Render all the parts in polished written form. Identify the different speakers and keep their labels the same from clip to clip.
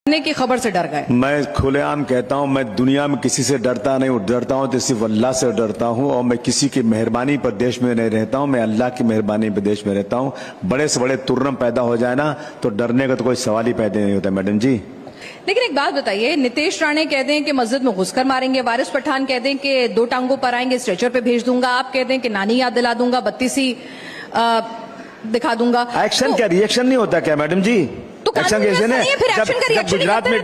Speaker 1: की खबर से डर गए।
Speaker 2: मैं खुलेआम कहता हूं, मैं दुनिया में किसी से डरता नहीं, डरता हूं तो सिर्फ अल्लाह से डरता हूं, और मैं किसी की मेहरबानी पर देश में नहीं रहता हूं, मैं अल्लाह की मेहरबानी पर देश में रहता हूं। बड़े से बड़े तुर्रम पैदा हो जाए ना तो डरने का तो कोई सवाल ही पैदा नहीं होता मैडम जी।
Speaker 1: लेकिन एक बात बताइए, नितेश राणे कहते हैं कि मस्जिद में घुसकर मारेंगे, वारिस पठान कहते हैं कि 2 टांगों पर आएंगे, स्ट्रेचर पे भेज दूंगा, आप कहते हैं कि नानी याद दिला दूंगा, बत्तीसी दिखा दूंगा।
Speaker 2: एक्शन क्या रिएक्शन नहीं होता क्या मैडम जी?
Speaker 1: तो
Speaker 2: एक्शन कैसे ने?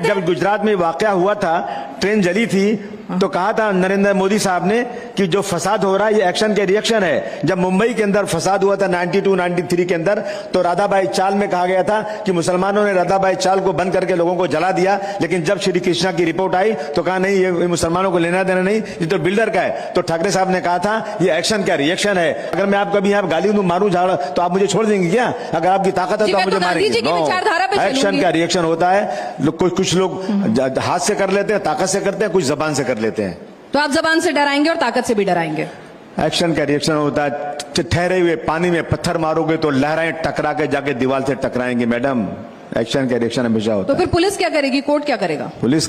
Speaker 2: जब गुजरात में वाकया हुआ था, ट्रेन जली थी, तो कहा था नरेंद्र मोदी साहब ने कि जो फसाद हो रहा है ये एक्शन के रिएक्शन है। जब मुंबई के अंदर फसाद हुआ था 92-93 के अंदर, तो राधाबाई चाल में कहा गया था कि मुसलमानों ने राधाबाई चाल को बंद करके लोगों को जला दिया, लेकिन जब श्री कृष्णा की रिपोर्ट आई तो कहा नहीं, ये मुसलमानों को लेना देना नहीं, ये तो बिल्डर का है। तो ठाकरे साहब ने कहा था ये एक्शन का रिएक्शन है। अगर मैं आप कभी आप गाली मारू झाड़ तो आप मुझे छोड़ देंगे क्या? अगर आपकी ताकत है तो आप मुझे मारेंगे। एक्शन का रिएक्शन होता है। कुछ लोग हाथ से कर लेते हैं, ताकत से करते हैं, कुछ जबान से कर लेते हैं।
Speaker 1: तो आप जबान से डराएंगे और ताकत से भी डराएंगे।
Speaker 2: एक्शन का रिएक्शन होता है। ठहरे हुए पानी में पत्थर मारोगे तो लहरें टकरा के जाके दीवार से टकराएंगे मैडम। एक्शन का रिएक्शन हमेशा होता है।
Speaker 1: तो फिर पुलिस क्या करेगी, कोर्ट क्या करेगा?
Speaker 2: पुलिस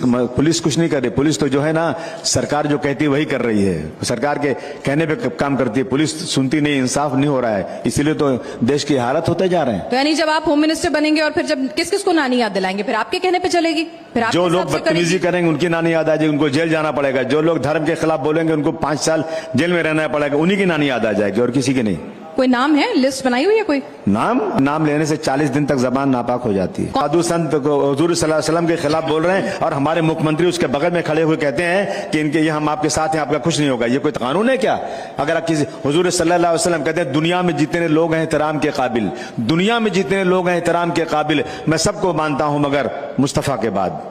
Speaker 2: कुछ नहीं कर रही। पुलिस तो जो है ना, सरकार जो कहती है वही कर रही है, सरकार के कहने पे काम करती है। पुलिस सुनती नहीं, इंसाफ नहीं हो रहा है, इसीलिए तो देश की हालत होते जा रहे हैं।
Speaker 1: तो यानी जब आप होम मिनिस्टर बनेंगे और फिर जब किस किस को नानी याद दिलाएंगे, फिर आपके कहने पे चलेगी? फिर
Speaker 2: जो लोग बदतमीजी करेंगे उनकी नानी याद आ जाएगी, उनको जेल जाना पड़ेगा। जो लोग धर्म के खिलाफ बोलेंगे उनको 5 साल जेल में रहना पड़ेगा, उन्हीं की नानी याद आ जाएगी और किसी की नहीं।
Speaker 1: कोई नाम है, लिस्ट बनाई हुई है कोई?
Speaker 2: नाम लेने से 40 दिन तक जबान नापाक हो जाती है। साधु संत को हुजूर सल्लल्लाहु अलैहि वसल्लम के खिलाफ बोल रहे हैं और हमारे मुख्यमंत्री उसके बगल में खड़े हुए कहते हैं कि इनके ये हम आपके साथ हैं, आपका कुछ नहीं होगा। ये कोई कानून है क्या? अगर आप किसी हुजूर सल्लल्लाहु अलैहि वसल्लम कहते हैं दुनिया में जितने लोग हैं एहतराम के काबिल, दुनिया में जितने लोग हैं एहतराम के काबिल, मैं सबको मानता हूं मगर मुस्तफा के बाद।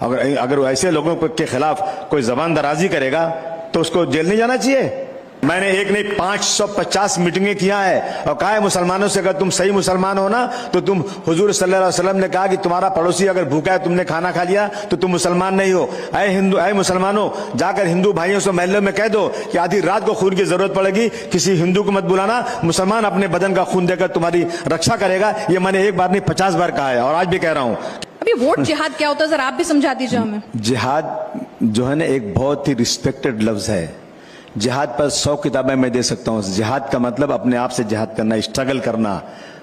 Speaker 2: अगर ऐसे लोगों के खिलाफ कोई जबान दराजी करेगा तो उसको जेल नहीं जाना चाहिए। मैंने एक नहीं 550 मीटिंगें किया है और कहा है मुसलमानों से, अगर तुम सही मुसलमान हो ना तो तुम, हुजूर सल्लल्लाहु अलैहि वसल्लम ने कहा कि तुम्हारा पड़ोसी अगर भूखा है, तुमने खाना खा लिया तो तुम मुसलमान नहीं हो। ऐ मुसलमानों, जाकर हिंदू भाइयों से महल्लों में कह दो कि आधी रात को खून की जरूरत पड़ेगी, किसी हिंदू को मत बुलाना, मुसलमान अपने बदन का खून देकर तुम्हारी रक्षा करेगा। ये मैंने एक बार नहीं 50 बार कहा है और आज भी कह रहा हूं।
Speaker 1: अभी वोट जिहाद क्या होता है, जरा आप भी समझा दीजिए हमें।
Speaker 2: जिहाद जो है ना एक बहुत ही रिस्पेक्टेड लफ्ज है। जिहाद पर 100 किताबें मैं दे सकता हूँ। जिहाद का मतलब अपने आप से जिहाद करना, स्ट्रगल करना,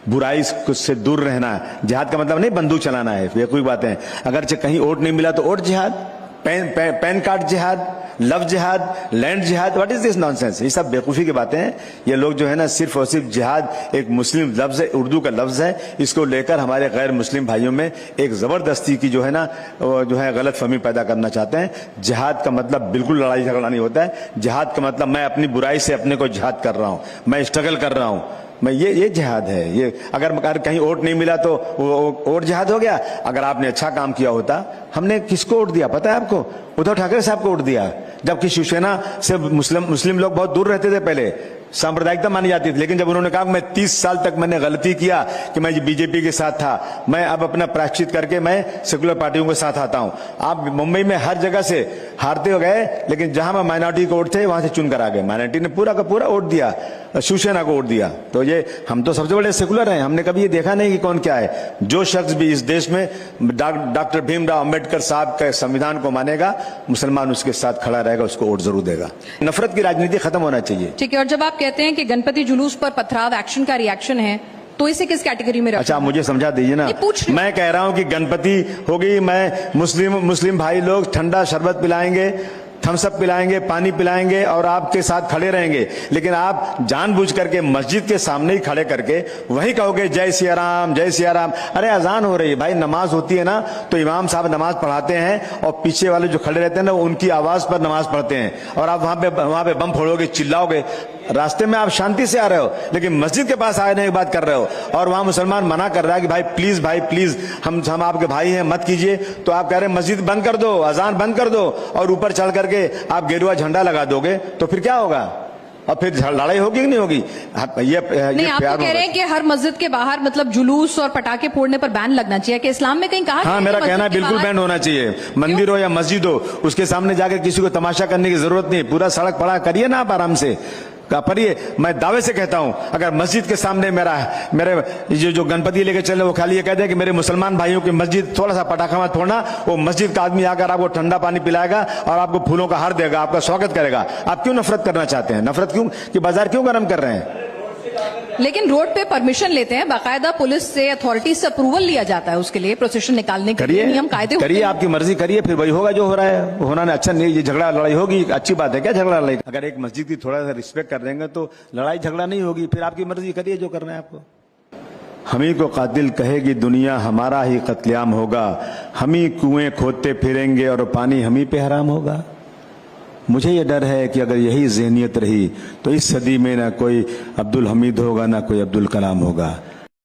Speaker 2: बुराई से दूर रहना। जिहाद का मतलब नहीं बंदूक चलाना है, ये कोई बात है। अगर कहीं वोट नहीं मिला तो वोट जिहाद, पैन कार्ड जिहाद, लव जिहाद, लैंड जिहाद, व्हाट इज दिस नॉनसेंस? ये सब बेवकूफी की बातें हैं। ये लोग जो है ना सिर्फ और सिर्फ जिहाद एक मुस्लिम लफ्ज है, उर्दू का लफ्ज है, इसको लेकर हमारे गैर मुस्लिम भाइयों में एक जबरदस्ती की जो है ना जो है गलत फहमी पैदा करना चाहते हैं। जिहाद का मतलब बिल्कुल लड़ाई झगड़ा नहीं होता है। जिहाद का मतलब मैं अपनी बुराई से अपने को जिहाद कर रहा हूं, मैं स्ट्रगल कर रहा हूं, मैं ये जिहाद है। ये अगर कहीं वोट नहीं मिला तो वोट जिहाद हो गया। अगर आपने अच्छा काम किया होता, हमने किसको वोट दिया पता है आपको? उद्धव ठाकरे साहब को वोट दिया, जबकि शिवसेना से मुस्लिम लोग बहुत दूर रहते थे, पहले सांप्रदायिकता मानी जाती थी। लेकिन जब उन्होंने कहा मैं 30 साल तक मैंने गलती किया कि मैं बीजेपी के साथ था, मैं अब अपना प्रायश्चित करके मैं सेकुलर पार्टियों के साथ आता हूं। आप मुंबई में हर जगह से हारते हो गए, लेकिन जहां मैं माइनॉरिटी को वोट थे वहां से चुनकर आ गए। माइनॉरिटी ने पूरा का पूरा वोट दिया, शिवसेना को वोट दिया। तो ये हम तो सबसे बड़े सेकुलर हैं, हमने कभी ये देखा नहीं कि कौन क्या है। जो शख्स भी इस देश में डॉक्टर भीमराव अंबेडकर साहब के संविधान को मानेगा, मुसलमान उसके साथ खड़ा रहेगा, उसको वोट जरूर देगा। नफरत की राजनीति खत्म होना चाहिए।
Speaker 1: ठीक है। और जब आप कहते हैं कि गणपति जुलूस पर पथराव एक्शन का रिएक्शन है, तो इसे किस कैटेगरी में रखना?
Speaker 2: अच्छा, मुझे समझा दीजिए ना। मैं कह रहा हूं कि गणपति होगी, मैं मुस्लिम भाई लोग ठंडा शरबत पिलाएंगे, थम्सअप पिलाएंगे, पानी पिलाएंगे और आपके साथ खड़े रहेंगे। लेकिन आप जानबूझ करके मस्जिद के सामने ही खड़े करके वही कहोगे जय सिया राम, जय सिया राम। अरे अजान हो रही है भाई, नमाज होती है ना, तो इमाम साहब नमाज पढ़ाते हैं और पीछे वाले जो खड़े रहते हैं ना उनकी आवाज पर नमाज पढ़ते हैं, और आप वहां पे बम फोड़ोगे, चिल्लाओगे। रास्ते में आप शांति से आ रहे हो, लेकिन मस्जिद के पास आने की बात कर रहे हो और वहां मुसलमान मना कर रहा है कि भाई प्लीज हम आपके भाई हैं, मत कीजिए। तो आप कह रहे हैं मस्जिद बंद कर दो, अजान बंद कर दो, और ऊपर चढ़ करके आप गेरुआ झंडा लगा दोगे, तो फिर क्या होगा? और फिर लड़ाई होगी कि नहीं होगी? ये
Speaker 1: नहीं, आप तो कह रहे हैं कि हर मस्जिद के बाहर मतलब जुलूस और पटाखे फोड़ने पर बैन लगना चाहिए, कि इस्लाम में कहीं कहा?
Speaker 2: हाँ, मेरा कहना है बिल्कुल बैन होना चाहिए। मंदिर हो या मस्जिद हो, उसके सामने जाकर किसी को तमाशा करने की जरूरत नहीं। पूरा सड़क पड़ा करिए ना आप आराम से। पर ये मैं दावे से कहता हूं, अगर मस्जिद के सामने मेरे जो गणपति लेके चले वो खाली ये कहते हैं कि मेरे मुसलमान भाइयों की मस्जिद, थोड़ा सा पटाखा मत फोड़ना, वो मस्जिद का आदमी आकर आपको ठंडा पानी पिलाएगा और आपको फूलों का हार देगा, आपका स्वागत करेगा। आप क्यों नफरत करना चाहते हैं? नफरत क्यों कि बाजार क्यों गर्म कर रहे हैं?
Speaker 1: लेकिन रोड पे परमिशन लेते हैं, बाकायदा पुलिस से, अथॉरिटी से अप्रूवल लिया जाता है उसके लिए, प्रोसेशन निकालने के लिए नियम कायदे होते
Speaker 2: करिए,
Speaker 1: हैं।
Speaker 2: आपकी मर्जी करिए, फिर वही होगा जो हो रहा है। होना नहीं अच्छा नहीं, ये झगड़ा लड़ाई होगी, अच्छी बात है क्या झगड़ा लड़ाई? अगर एक मस्जिद की थोड़ा सा रिस्पेक्ट कर देंगे तो लड़ाई झगड़ा नहीं होगी, फिर आपकी मर्जी करिए जो करना है आपको। हम ही को कातिल कहेगी दुनिया, हमारा ही कत्लेआम होगा, हम ही कुएं खोदते फिरेंगे और पानी हम ही पे हराम होगा। मुझे ये डर है कि अगर यही ज़हनियत रही तो इस सदी में ना कोई अब्दुल हमीद होगा, ना कोई अब्दुल कलाम होगा।